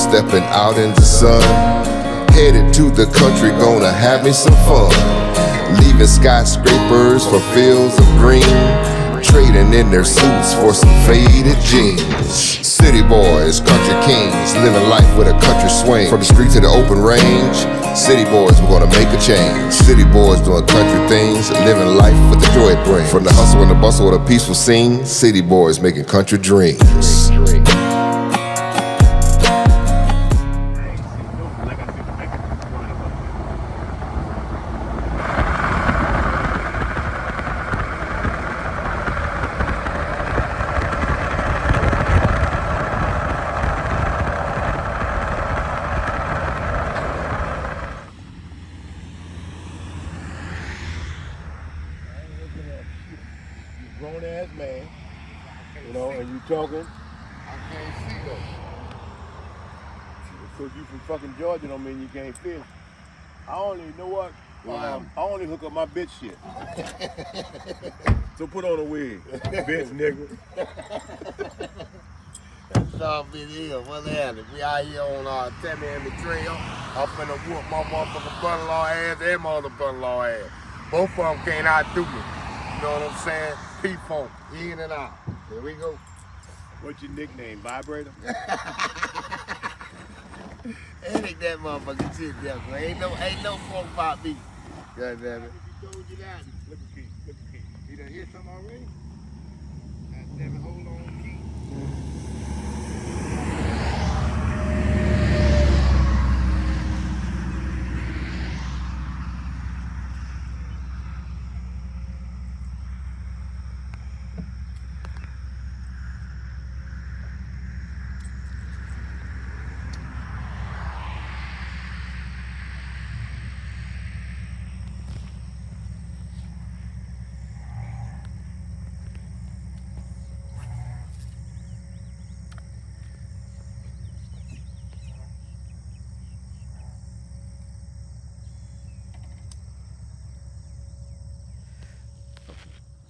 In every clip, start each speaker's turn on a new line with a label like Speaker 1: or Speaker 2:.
Speaker 1: stepping out in the sun. Headed to the country, gonna have me some fun. Leaving skyscrapers for fields of green, trading in their suits for some faded jeans. City boys, country kings, living life with a country swing. From the street to the open range, city boys, we're gonna make a change. City boys doing country things, living life with the joy it brings. From the hustle and the bustle of a peaceful scene, city boys making country dreams.
Speaker 2: Grown ass man, you know, and you talking.
Speaker 3: I can't see though.
Speaker 2: Because you from fucking Georgia don't mean you can't fish. I only, you know what? I only hook up my bitch shit. So put on a wig, bitch nigga.
Speaker 3: That's all it is. What's happening? We out here on Tamiami Trail. I'm finna whoop my motherfucking brother-in-law ass and my other brother-in-law ass. Both of them can't outdo me. You know what I'm saying? P-Funk, in and out. Here we go.
Speaker 2: What's your nickname? Vibrator?
Speaker 3: Ain't that motherfucking shit there, bro. Ain't no funk about me. God damn it.
Speaker 2: He told you that. Look at Keith, look at Keith. He done hit something already? God damn it, hold on, Keith.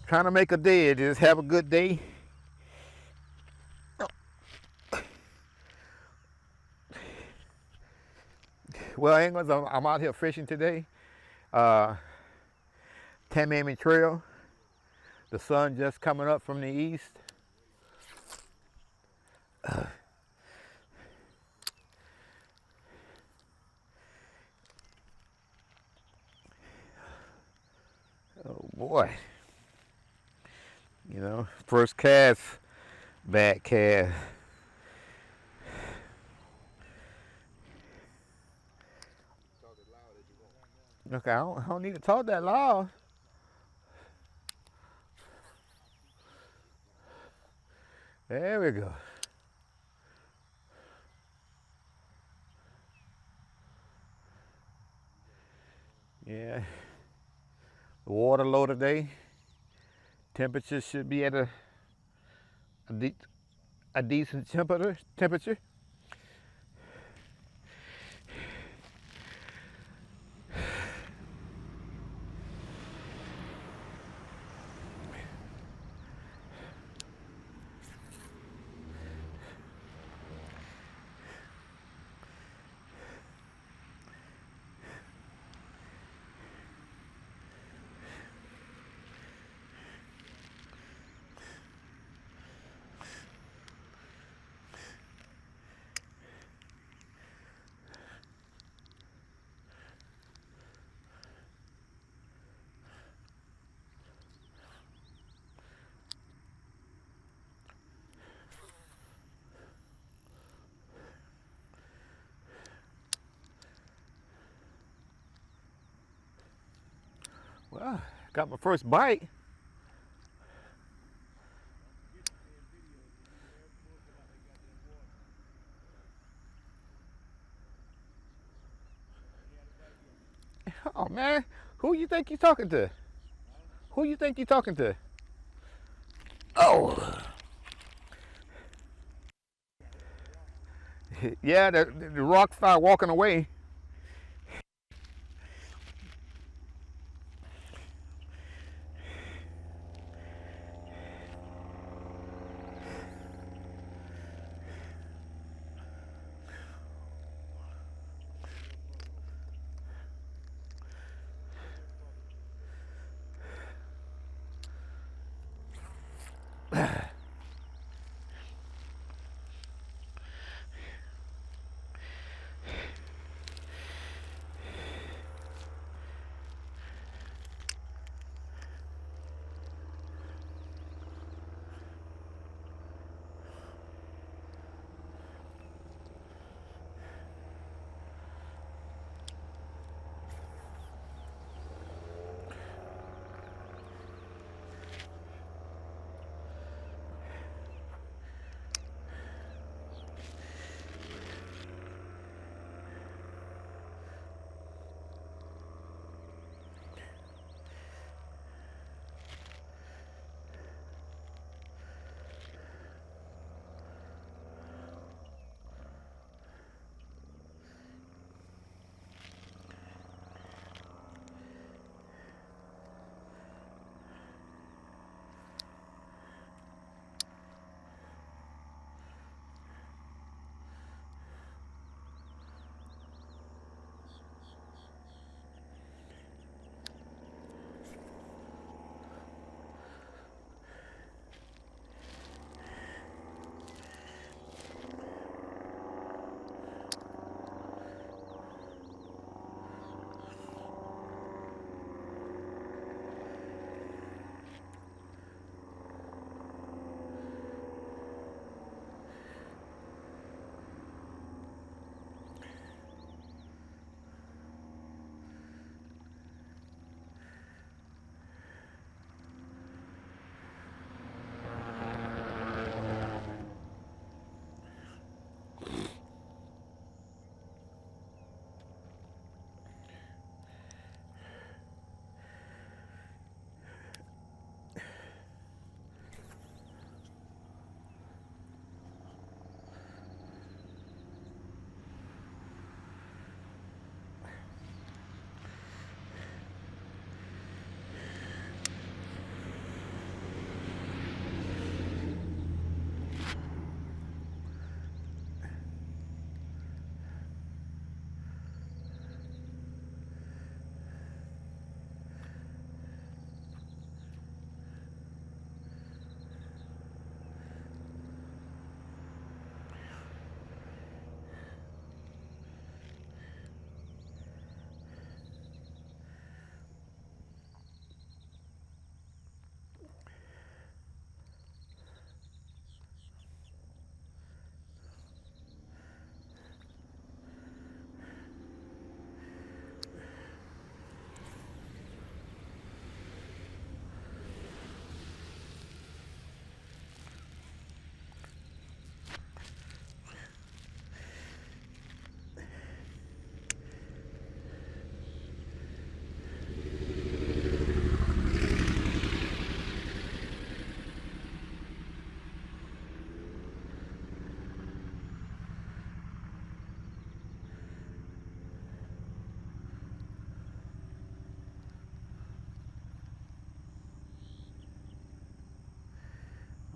Speaker 4: Trying to make a day, just have a good day. Well, I'm out here fishing today. Tamiami Trail. The sun just coming up from the east. Oh boy. You know, first cast, bad cast. Okay, I don't need to talk that loud. There we go. Yeah. The water low today. Temperature should be at a decent temperature. Well, got my first bite. Oh man, who you think you talking to? Who you think you talking to? Oh. Yeah, the rock started walking away.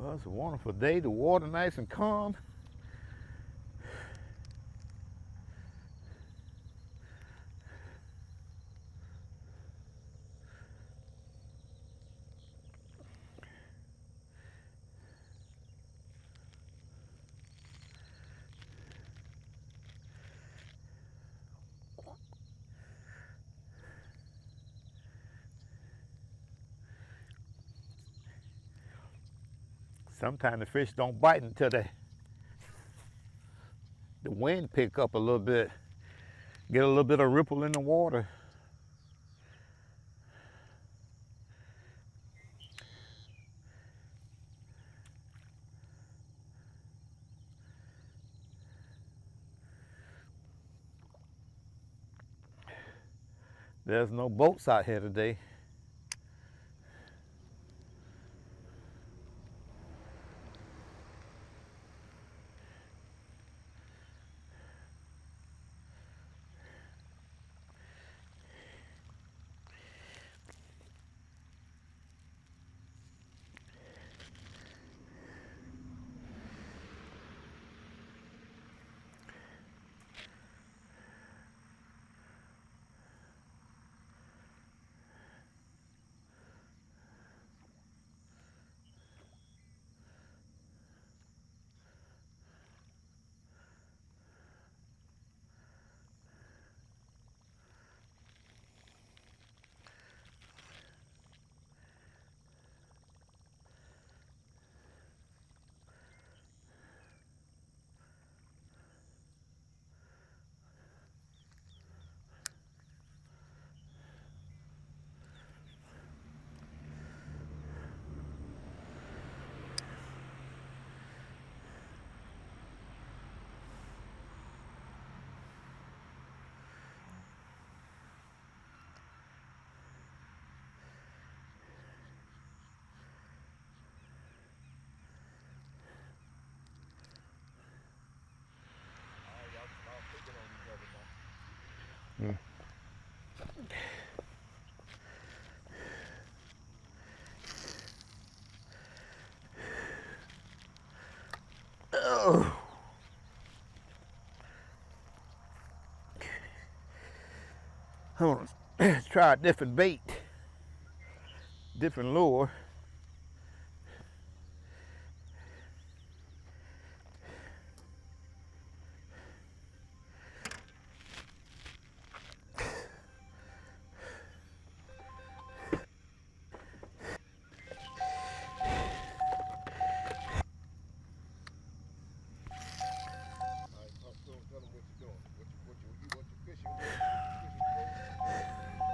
Speaker 4: Well, it's a wonderful day. The water nice and calm. Sometimes the fish don't bite until the wind pick up a little bit. Get a little bit of ripple in the water. There's no boats out here today. Oh. I'm gonna try a different bait, different lure.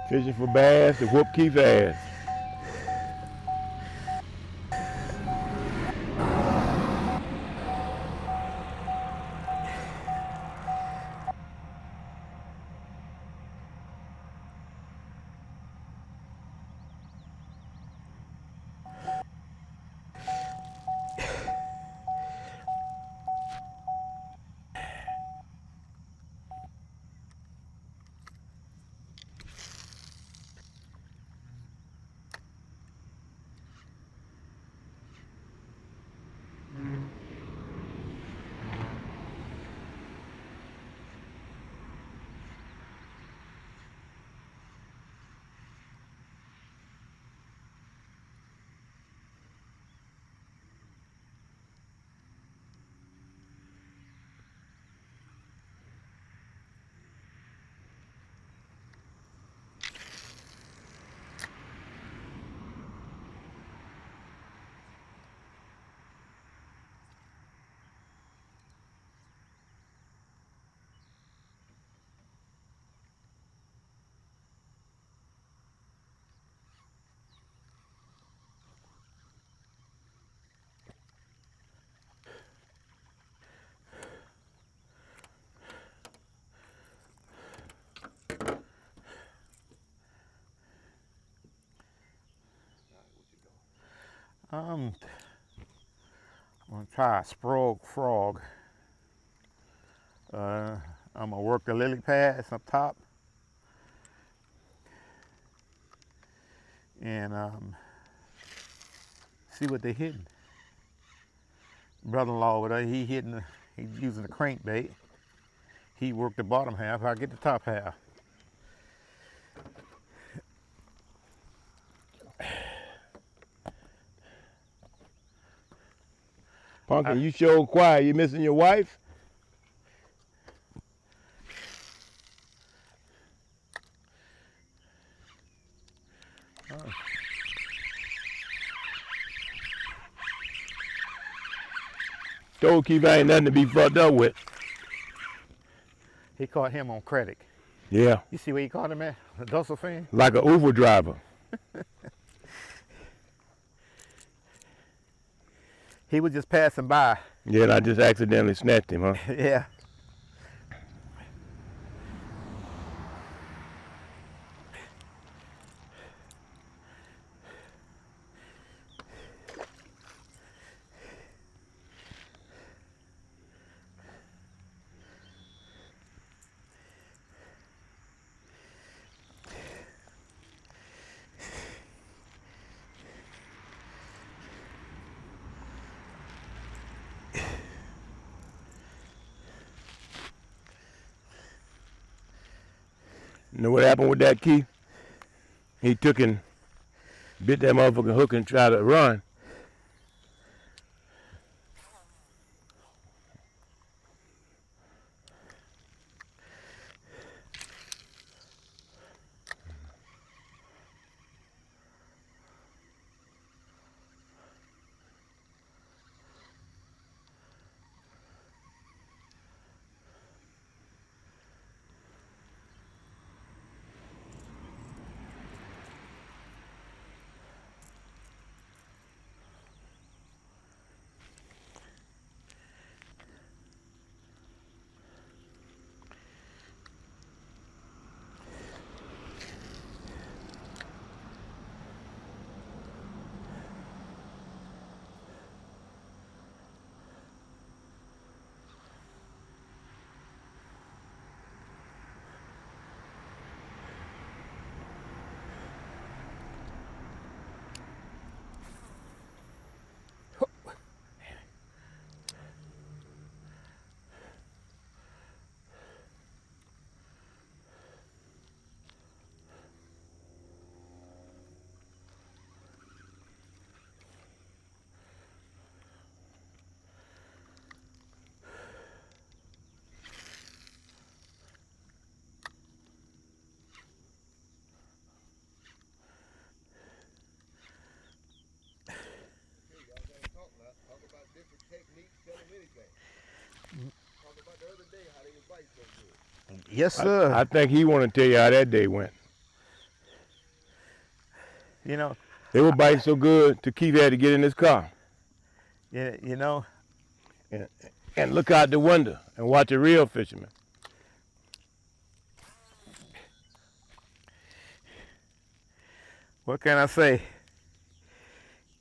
Speaker 4: Fishing for bass to whoop Keith's ass. I'm gonna try a sprog frog. I'm gonna work the lily pads up top and see what they're hitting. brother-in-law over there, he's using the crankbait. He worked the bottom half, I get the top half.
Speaker 2: Pumpkin, you sure quiet. You missing your wife? Storekeeper ain't nothing to be fucked up with.
Speaker 4: He caught him on credit.
Speaker 2: Yeah,
Speaker 4: You see where he caught him at? A Dussel fan?
Speaker 2: like an Uber driver.
Speaker 4: He was just passing by.
Speaker 2: Yeah, and I just accidentally snatched him, huh?
Speaker 4: Yeah.
Speaker 2: You know what happened with that key? He took and bit that motherfucking hook and tried to run.
Speaker 4: Yes, sir.
Speaker 2: I think he want to tell you how that day went.
Speaker 4: You know,
Speaker 2: They were biting so good, Keith had to get in his car
Speaker 4: yeah, you know,
Speaker 2: and look out the window and watch a real fisherman.
Speaker 4: what can I say?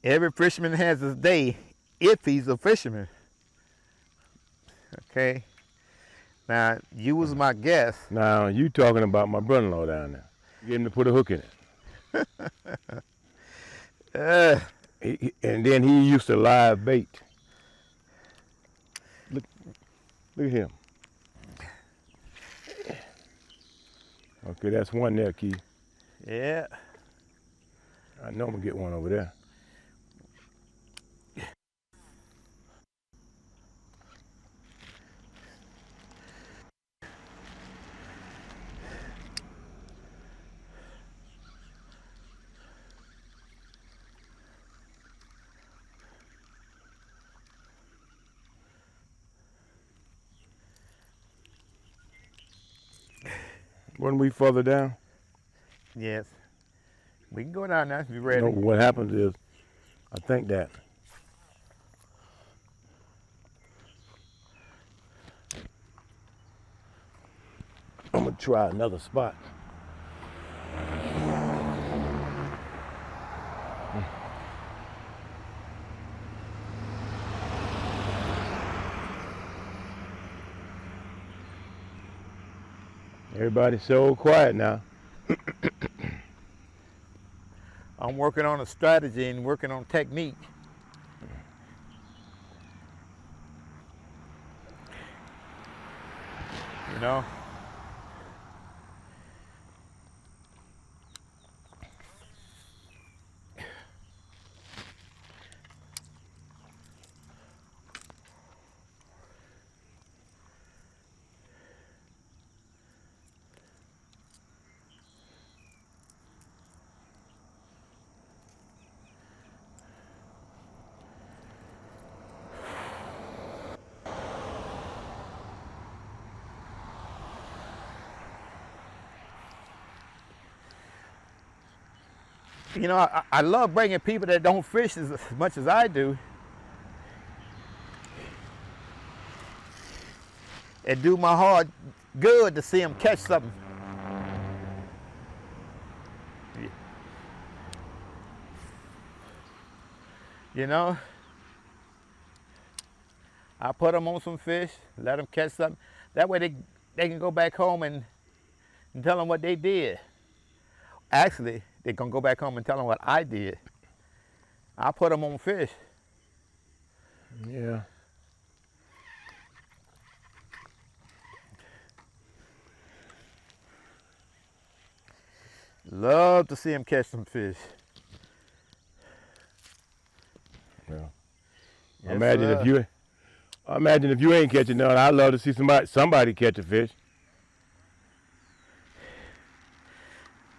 Speaker 4: Every fisherman has his day if he's a fisherman. Okay. Now, you was my guest.
Speaker 2: Now, you talking about my brother-in-law down there. Get him to put a hook in it. And then he used to live bait. Look at him. Okay, that's one there, Keith.
Speaker 4: Yeah.
Speaker 2: I know I'm gonna get one over there. When we further down,
Speaker 4: Yes. We can go down now if you're
Speaker 2: you
Speaker 4: ready.
Speaker 2: know, what happens is, I think that I'm gonna try another spot. Everybody's so quiet now.
Speaker 4: I'm working on a strategy and working on technique. You know, I love bringing people that don't fish as much as I do. It do my heart good to see them catch something. You know, I put them on some fish, let them catch something. That way they can go back home and tell them what they did. Actually, they're gonna go back home and tell them what I did. I put them on fish.
Speaker 2: Yeah.
Speaker 4: Love to see them catch some fish.
Speaker 2: Yeah.
Speaker 4: Yes,
Speaker 2: Imagine
Speaker 4: sir.
Speaker 2: if you ain't catching none. I'd love to see somebody catch a fish.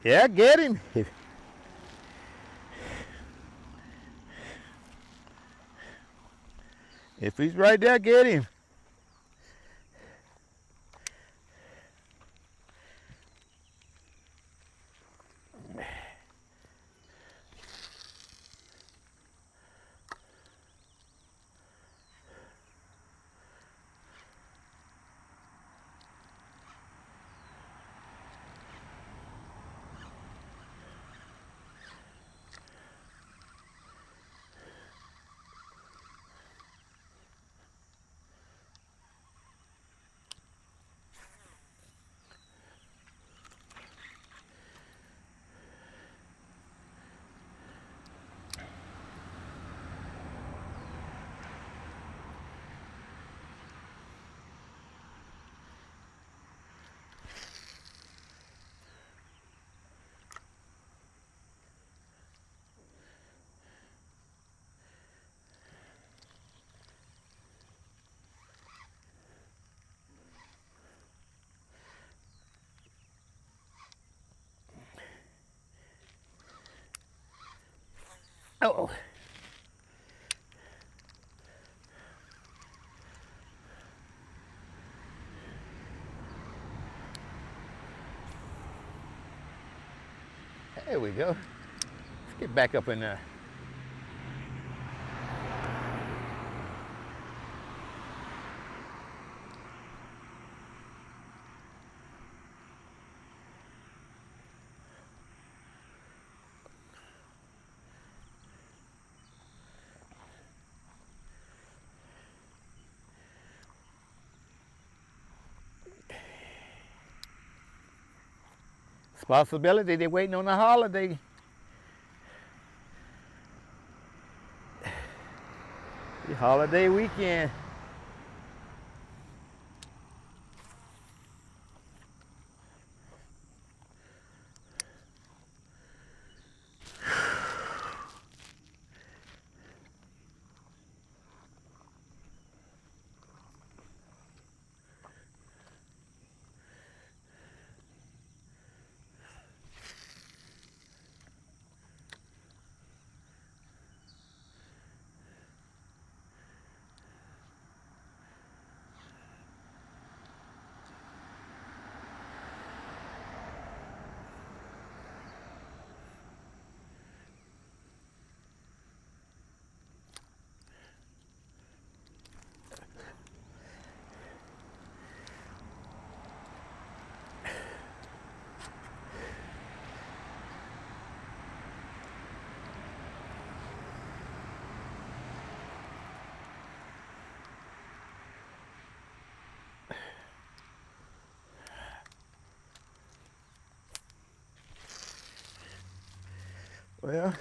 Speaker 4: Yeah, get him. If he's right there, get him. Oh. There we go. Let's get back up in there. Responsibility, they're waiting on the holiday. The holiday weekend. Well,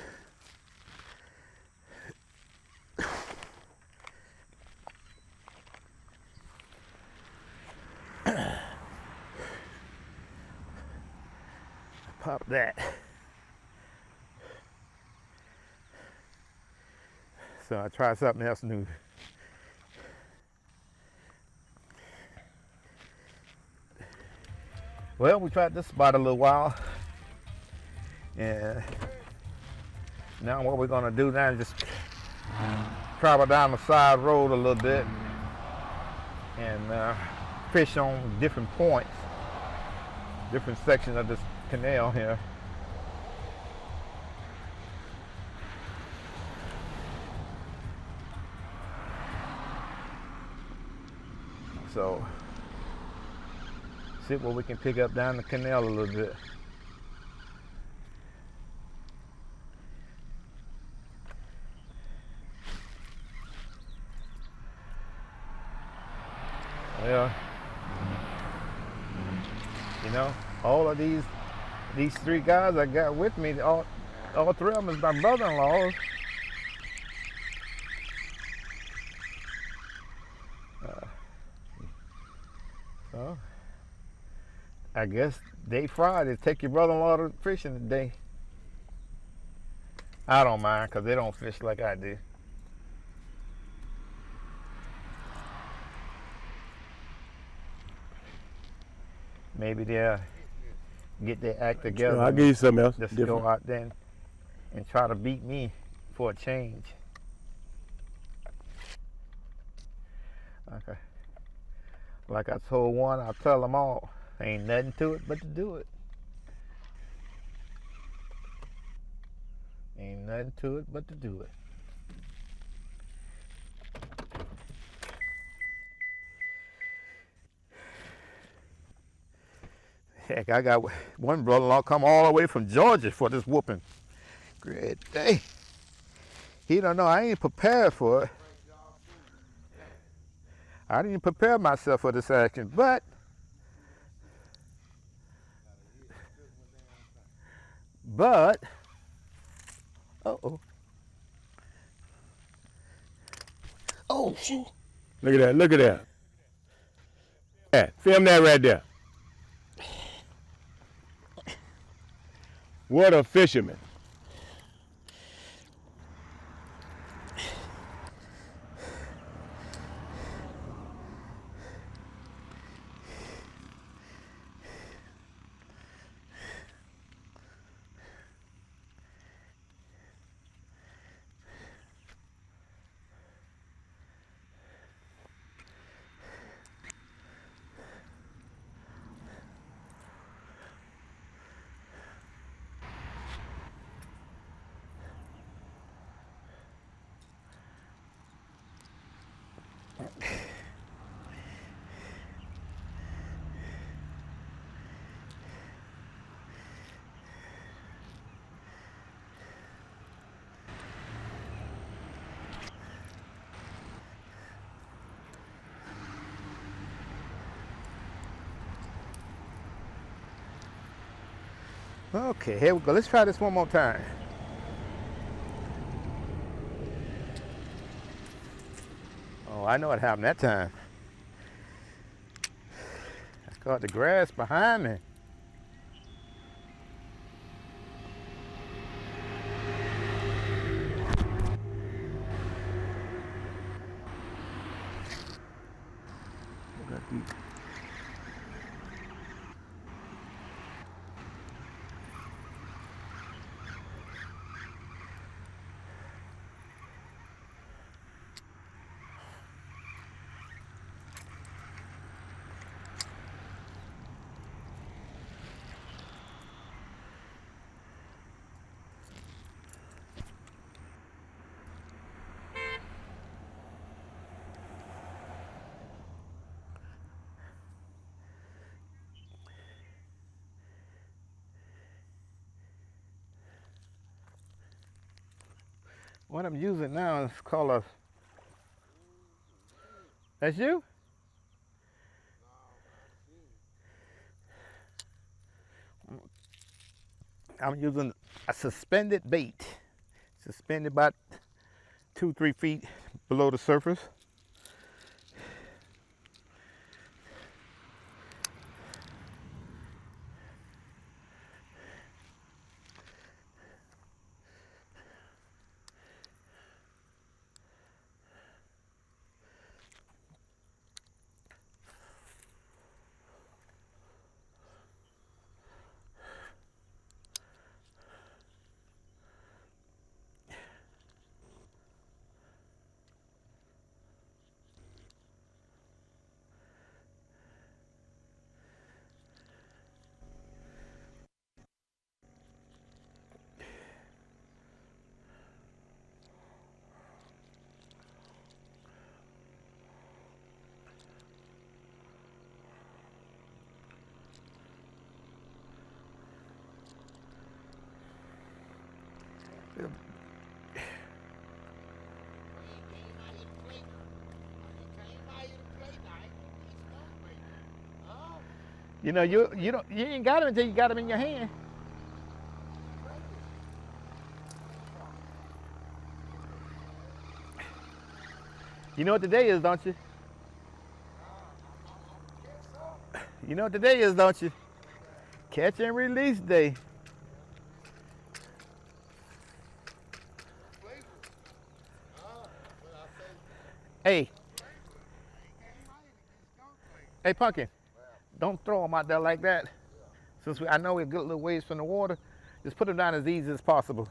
Speaker 4: pop that. So I tried something else new. Well, we tried this spot a little while, and now what we're gonna do now is just travel down the side road a little bit and fish on different points, different sections of this canal here. So, see what we can pick up down the canal a little bit. Well, you know, all of these three guys I got with me, all three of them is my brother-in-laws. So, I guess day Friday, take your brother-in-law to fishing today. I don't mind because they don't fish like I do. Maybe they'll get their act together.
Speaker 2: I'll give you something else.
Speaker 4: Just
Speaker 2: Different.
Speaker 4: go out there and try to beat me for a change. Okay. Like I told one, I'll tell them all. Ain't nothing to it but to do it. Ain't nothing to it but to do it. Heck, I got one brother-in-law come all the way from Georgia for this whooping. Great day. He don't know I ain't prepared for it. I didn't prepare myself for this action, but uh-oh. Oh, shoot.
Speaker 2: Look at that. Look at that. Yeah, film that right there. What a fisherman.
Speaker 4: Okay, here we go. Let's try this one more time. Oh, I know what happened that time. I caught the grass behind me. What I'm using now is called a... That's you? I'm using a suspended bait. Suspended about 2-3 feet below the surface. You know, you ain't got them until you got them in your hand. You know what today is, don't you? You know what today is, don't you? Catch and release day. Hey, hey, Pumpkin, don't throw them out there like that. Since I know we're a good little ways from the water, just put them down as easy as possible.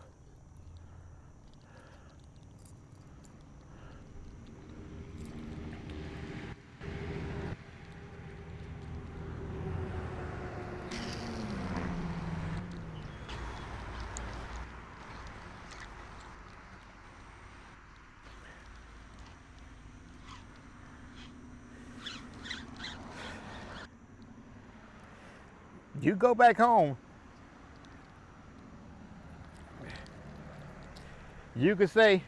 Speaker 4: You go back home, you could say,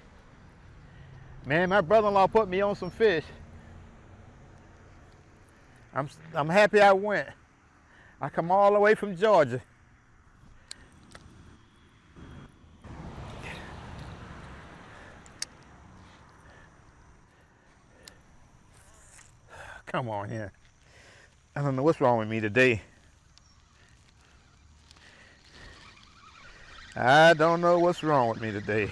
Speaker 4: man, my brother-in-law put me on some fish. I'm happy I went. I come all the way from Georgia. Come on here. I don't know what's wrong with me today. I don't know what's wrong with me today.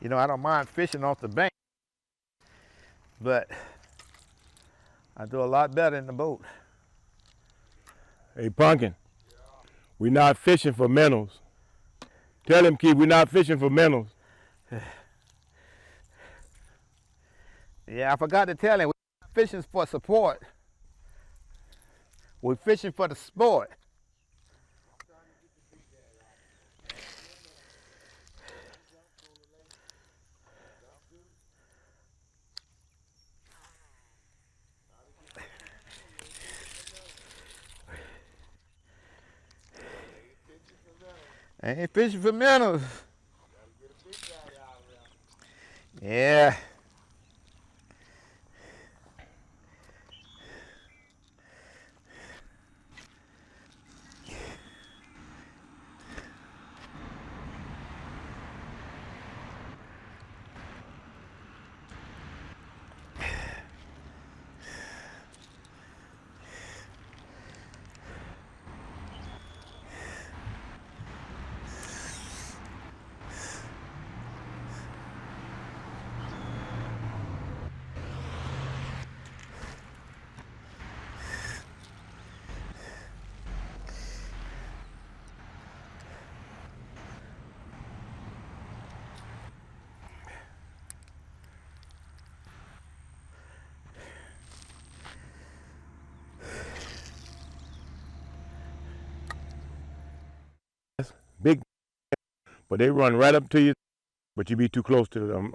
Speaker 4: You know, I don't mind fishing off the bank, but I do a lot better in the boat.
Speaker 2: Hey, Pumpkin, we're not fishing for minnows. Tell him, Keith, we're not fishing for minnows.
Speaker 4: Yeah, I forgot to tell him, we're fishing for support. We're fishing for the sport. I ain't fishing for minnows. Yeah.
Speaker 2: Big, but they run right up to you, but you be too close to them.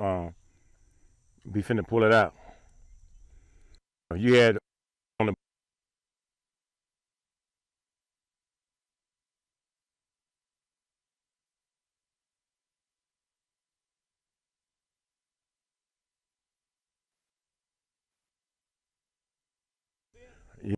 Speaker 2: Be finna pull it out. You had on the yeah.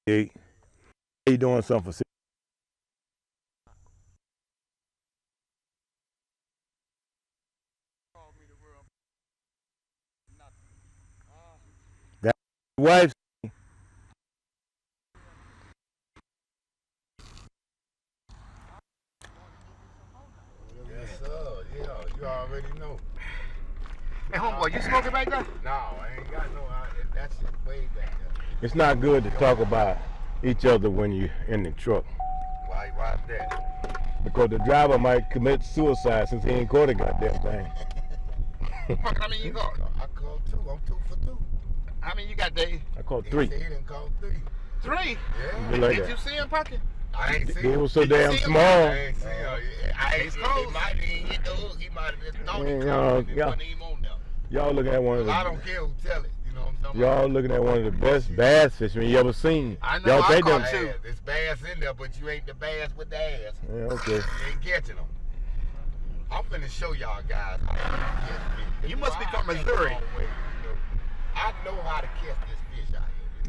Speaker 2: Hey, you doing something for that wife?
Speaker 3: Yes, sir. Yeah, you already know.
Speaker 4: Hey, homeboy, you smoking back there?
Speaker 3: No, I ain't got no. That's way back there.
Speaker 2: It's not good to talk about each other when you're in the truck.
Speaker 3: Why that?
Speaker 2: Because the driver might commit suicide since he ain't caught a goddamn thing.
Speaker 4: How many you got?
Speaker 3: I called 2. I'm 2 for 2.
Speaker 4: How many you got, Dave?
Speaker 2: I caught
Speaker 3: He
Speaker 2: 3.
Speaker 3: said he done caught 3.
Speaker 4: 3?
Speaker 3: Yeah.
Speaker 2: You like
Speaker 4: Did
Speaker 2: that?
Speaker 4: you see him, Pucky?
Speaker 3: I ain't seen
Speaker 2: It
Speaker 3: him.
Speaker 2: was so
Speaker 4: Did you
Speaker 2: damn
Speaker 4: see him?
Speaker 2: small.
Speaker 3: I ain't seen him.
Speaker 4: He's
Speaker 3: He
Speaker 4: close.
Speaker 3: might have hit the hook. He might have been thought he
Speaker 2: Yeah,
Speaker 3: caught it. It
Speaker 2: yeah.
Speaker 3: wasn't even on there.
Speaker 2: Y'all looking at one of
Speaker 3: I
Speaker 2: the
Speaker 3: don't care who tell it. You know what I'm talking
Speaker 2: y'all
Speaker 3: about?
Speaker 2: looking at one of the best bass fishermen you ever seen.
Speaker 4: I know,
Speaker 2: Y'all
Speaker 4: I
Speaker 2: think
Speaker 4: caught
Speaker 2: them?
Speaker 4: two.
Speaker 3: Bass. It's bass in there, but you ain't the bass with the ass.
Speaker 2: Yeah, okay.
Speaker 3: You ain't catching them. I'm finna show y'all guys how to catch fish.
Speaker 4: You must be from
Speaker 3: I ain't
Speaker 4: Missouri.
Speaker 3: the wrong way, I know how to catch this fish out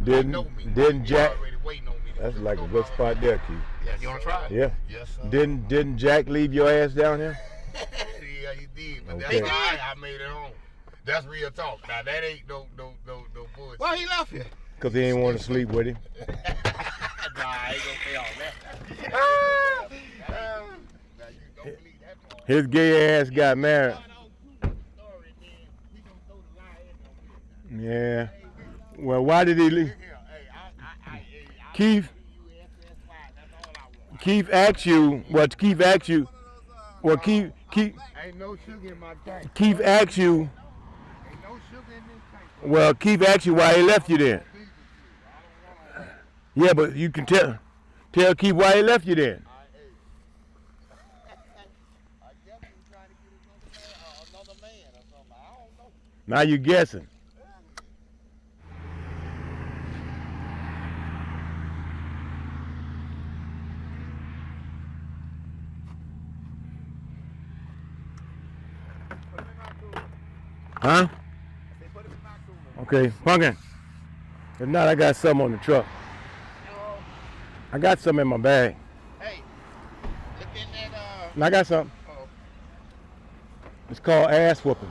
Speaker 3: here. I know me.
Speaker 2: Didn't
Speaker 3: You
Speaker 2: Jack?
Speaker 3: already waiting on me to
Speaker 2: That's
Speaker 3: just
Speaker 2: like
Speaker 3: go
Speaker 2: a good
Speaker 3: by
Speaker 2: spot
Speaker 3: my-
Speaker 2: there, Keith.
Speaker 3: Yes,
Speaker 4: You wanna
Speaker 3: sir.
Speaker 4: try?
Speaker 2: Yeah.
Speaker 3: Yes, sir.
Speaker 2: Didn't Jack leave your ass down here?
Speaker 3: Yeah, he did. But
Speaker 2: Okay.
Speaker 3: that's why I made it home. That's real talk. Now that ain't no bullshit.
Speaker 4: Well, he left you.
Speaker 2: Cause he ain't want to sleep with him.
Speaker 3: Nah, I ain't gonna say all that.
Speaker 4: Ah,
Speaker 3: Now you don't believe that part.
Speaker 2: His gay ass got married. Yeah. Well, why did he leave? Keith asked you. What Keith asked you? Well, Keith
Speaker 3: Ain't no sugar in my tank.
Speaker 2: Keith asked you.
Speaker 3: Ain't no sugar in this tank.
Speaker 2: Well, Keith asked you why he left you then. Yeah, but you can tell Keith why he left you then.
Speaker 3: I guess he was trying to get another man or something. I don't know.
Speaker 2: Now you guessing. Huh? Okay, Pumpkin. If not, I got some on the truck. I got some in my bag.
Speaker 4: hey, look in that,
Speaker 2: And I got some.
Speaker 4: oh.
Speaker 2: It's called ass whooping.